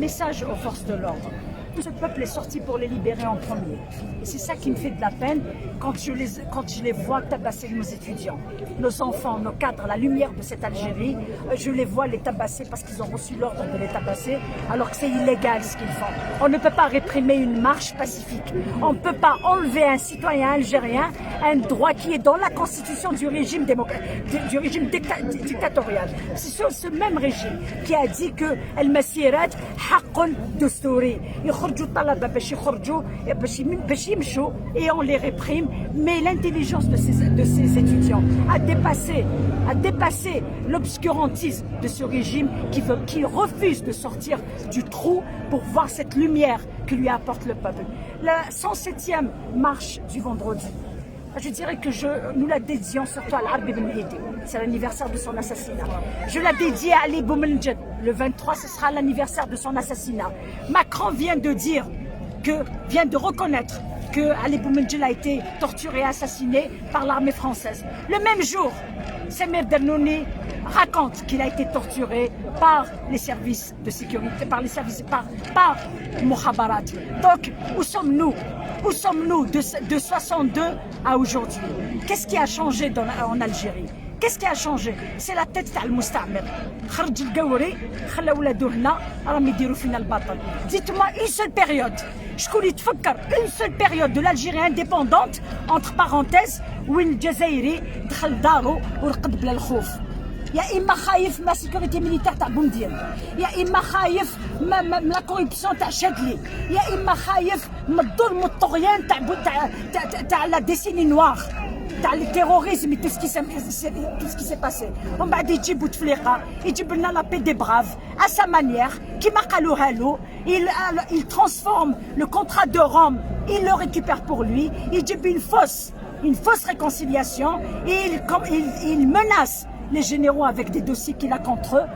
message aux forces de l'ordre. Ce peuple est sorti pour les libérer en premier. Et c'est ça qui me fait de la peine quand je les vois tabasser nos étudiants, nos enfants, nos cadres, la lumière de cette Algérie. Je les vois les tabasser parce qu'ils ont reçu l'ordre de les tabasser, alors que c'est illégal ce qu'ils font. On ne peut pas réprimer une marche pacifique. On ne peut pas enlever à un citoyen algérien un droit qui est dans la constitution du régime dictatorial. C'est ce même régime qui a dit que المسيرات حق دستوري. يخرجوا الطلبة باش يخرجوا باش يمشوا et on les réprime, mais l'intelligence de ces étudiants a dépassé l'obscurantisme de ce régime qui refuse de sortir du trou pour voir cette lumière que lui apporte le peuple. La 107e marche du vendredi, je dirais que nous la dédions surtout à l'Arbi Ben Mehdi. C'est l'anniversaire de son assassinat. Je la dédie à Ali Boumeljedid. Le 23, ce sera l'anniversaire de son assassinat. Macron vient de reconnaître que Ali Boumeljedid a été torturé et assassiné par l'armée française. Le même jour, Samir Dernouni raconte qu'il a été torturé par les services de sécurité, par Mokhabarat. Donc, où sommes-nous? Où sommes-nous de 62 à aujourd'hui? Qu'est-ce qui a changé en Algérie? Qu'est-ce qui a changé? C'est la tête de Moustamir. Dites-moi une seule période. Une seule période de l'Algérie indépendante, entre parenthèses, où le Jazairi دخل دارو ورقد بلا الخوف. يا اما خايف من السيكوريتي ميليتير تاع بومدين، يا اما خايف من لا كوربسيون تاع شادلي، يا اما خايف من الظلم والطغيان تاع لا ديسيني نوار تاع التيروريزم et tout ce qui s'est passé. ومن بعد يجي بوتفليقه يجيب لنا لا بي دي براف à sa manière كيما قالوها له. Il transforme le contrat de Rome, il le récupère pour lui, il dit une fausse réconciliation et il menace les généraux avec des dossiers qu'il a contre eux.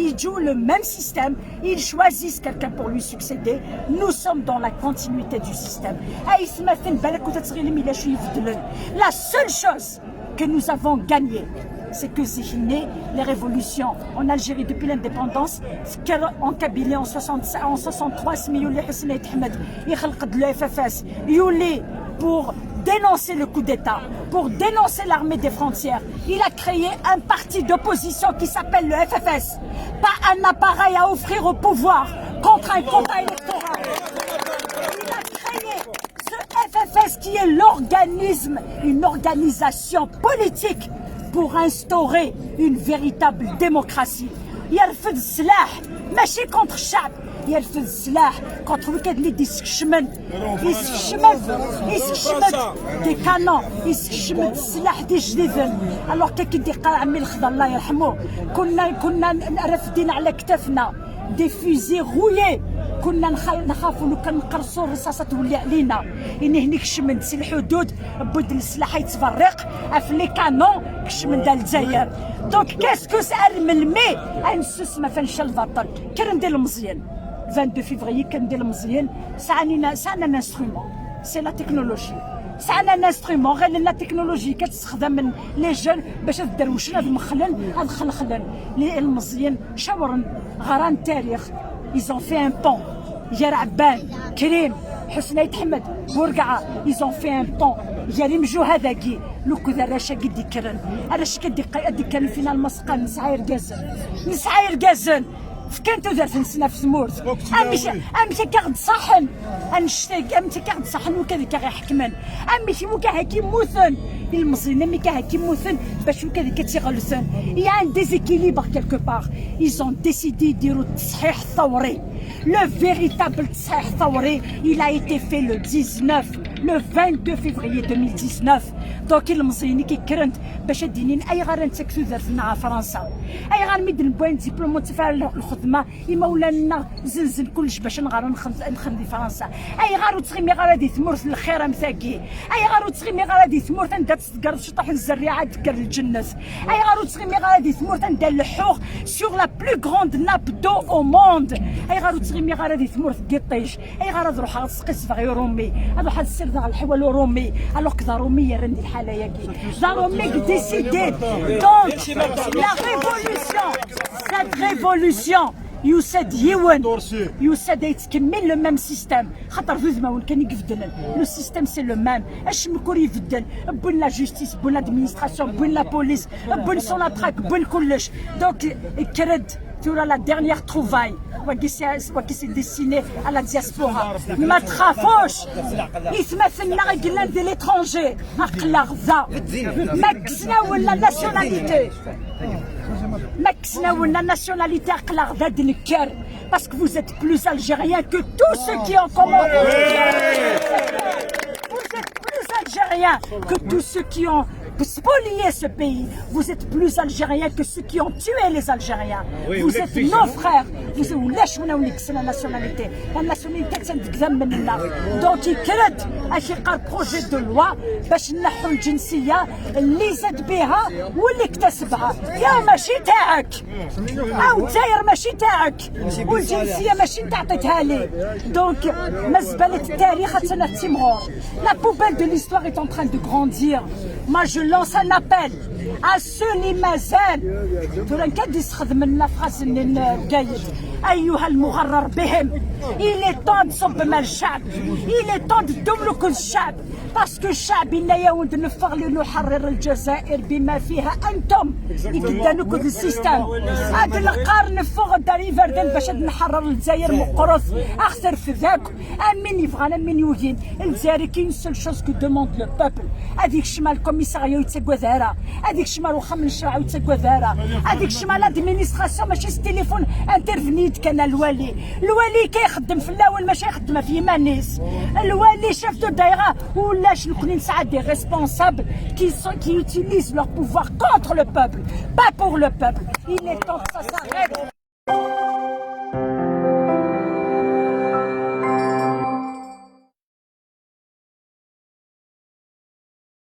Ils jouent le même système, ils choisissent quelqu'un pour lui succéder. Nous sommes dans la continuité du système. La seule chose que nous avons gagnée, c'est que les révolutions en Algérie depuis l'indépendance, en Kabylie en 63, le FFS, pour dénoncer le coup d'État, pour dénoncer l'armée des frontières. Il a créé un parti d'opposition qui s'appelle le FFS. Pas un appareil à offrir au pouvoir contre un quota électoral. Il a créé ce FFS qui est une organisation politique pour instaurer une véritable démocratie. يرفض السلاح ماشي contre الشعب، يرفض السلاح contre le كاد اللي يسكشمن دي كانون، يسكشمن السلاح دي جديدن. الوغ كي دير عمي الخضر الله يرحمه، كنا رافدين على كتافنا دي فيزي غويي، كنا نخافوا لو كان نقرصوا الرصاصه تولي علينا. يعني هني كشمن سي الحدود بود السلاح يتفرق في لي كانون كشمن ديال الجزائر. دونك كاسكو سأل من مي انسس ما فنش البطل كندير المزيان 22 فيفري كندير المزيان. سعنا انسترومون سي لا تكنولوجي، سعنا انسترومون غير لا تكنولوجي كتستخدم من لي جون باش تدروشنا هاد المخلل هاد خلخلن لي المزيان شاورن غران التاريخ. ils ont fait un pont يا رعبان كريم حسنية حمد بورقعة ils ont fait un pont يا رمجو هذاكي لو كذا راشا قد يكرن علاش كديكرن فينا المسقى نسعاير كازن فكانتو درت نسنا في ثمورت امشي كاغد صحن انشتاق امشي كاغد صحن وكذا كاغي حكمن امشي وكا هاكي موثن المصريين مي كا هاكي موثن باش وكذا كتيغلثن. يا ان ديزيكيليبر كيلكو بار. ils ont décidé يديروا التصحيح الثوري. Le véritable تصحيح الثوري il a été fait le 22 février 2019. دوك المصريين كيكرنت باش دينين اي غير انت كتو درتنا فرنسا اي غير ميد البوان ديبلوم تفعل الخدمه اما ولا لنا زنزن كلش باش نغار نخدم فرنسا اي غير تغيمي غير هادي ثمرت الخير مساكي اي غير تغيمي غير هادي ثمرت انت تقرب شطح الزريعه تكر الجنه اي غير تغيمي غير هادي ثمرت انت اللحوخ سور لا بلو غروند ناب دو او موند اي غير تغيمي غير هادي ثمرت قطيش اي غير تروح تسقس فغي رومي هذا حد السر تاع الحوال رومي الوغ كذا رومي يا رندي الحاله ياكي ضروري décidé. Donc la révolution, cette révolution يساد يون يساد يتكمل لو ميم سيستيم خاطر في زمان كان يقفدل لو سيستيم سي لو ميم اش مكور يفدل بون لا جوستيس بون لادمينستراسيون بون لا بوليس بون سون اتراك بون كلش دونك كرد تورا لا ديرنيير تروفاي وكي سي ديستيني على الدياسبورا ما تخافوش يتمثلنا قلنا دي ليترونجي عقل غزا ما كسنا ولا ناسيوناليتي ما كسنا ولا ناسيوناليتي عقل غزا دنكر باسكو vous êtes plus algériens que tous ceux qui ont commandé. Vous êtes plus algériens que tous ceux qui ont spolier ce pays. Vous êtes plus algériens que ceux qui ont tué les Algériens. Oui, vous êtes nos frères. Vous êtes la nationalité. La nationalité donc il crée un projet de loi باش نحو الجنسية اللي زاد بها واللي اكتسبها يا ماشي تاعك او الجزائر ماشي تاعك والجنسية ماشي انت عطيتها لي دونك مزبلة التاريخ تسنى تيمغور. La poubelle de l'histoire est en train de grandir. Moi je lance un appel à ceux اللي مازال ترى كاد يستخدم لنا فراس قايد ايها المغرر بهم. Il est temps de صب مال الشعب. Il est temps de تملك الشعب باسكو الشعب لا يود نفغل نحرر الجزائر بما فيها انتم يقدانوك السيستم هذا القرن فوق داري فردن باش نحرر الجزائر مقرص اخسر في ذاك امين يبغى امين يوجين الجزائر كاين سول شوز كو دوموند لو بوبل هذيك الشمال كوميساريو يتسقوا ذهرا هذيك الشمال وخا من الشرع يتسقوا ذهرا هذيك الشمال ادمينستراسيون ماشي ستيليفون انترفنيت كان الوالي كيخدم في الاول ماشي يخدم في مانيس الوالي شافتو دايره ولا شنو نسعى des responsables qui utilisent leur pouvoir contre le peuple pas pour le peuple. Il est temps que ça s'arrête.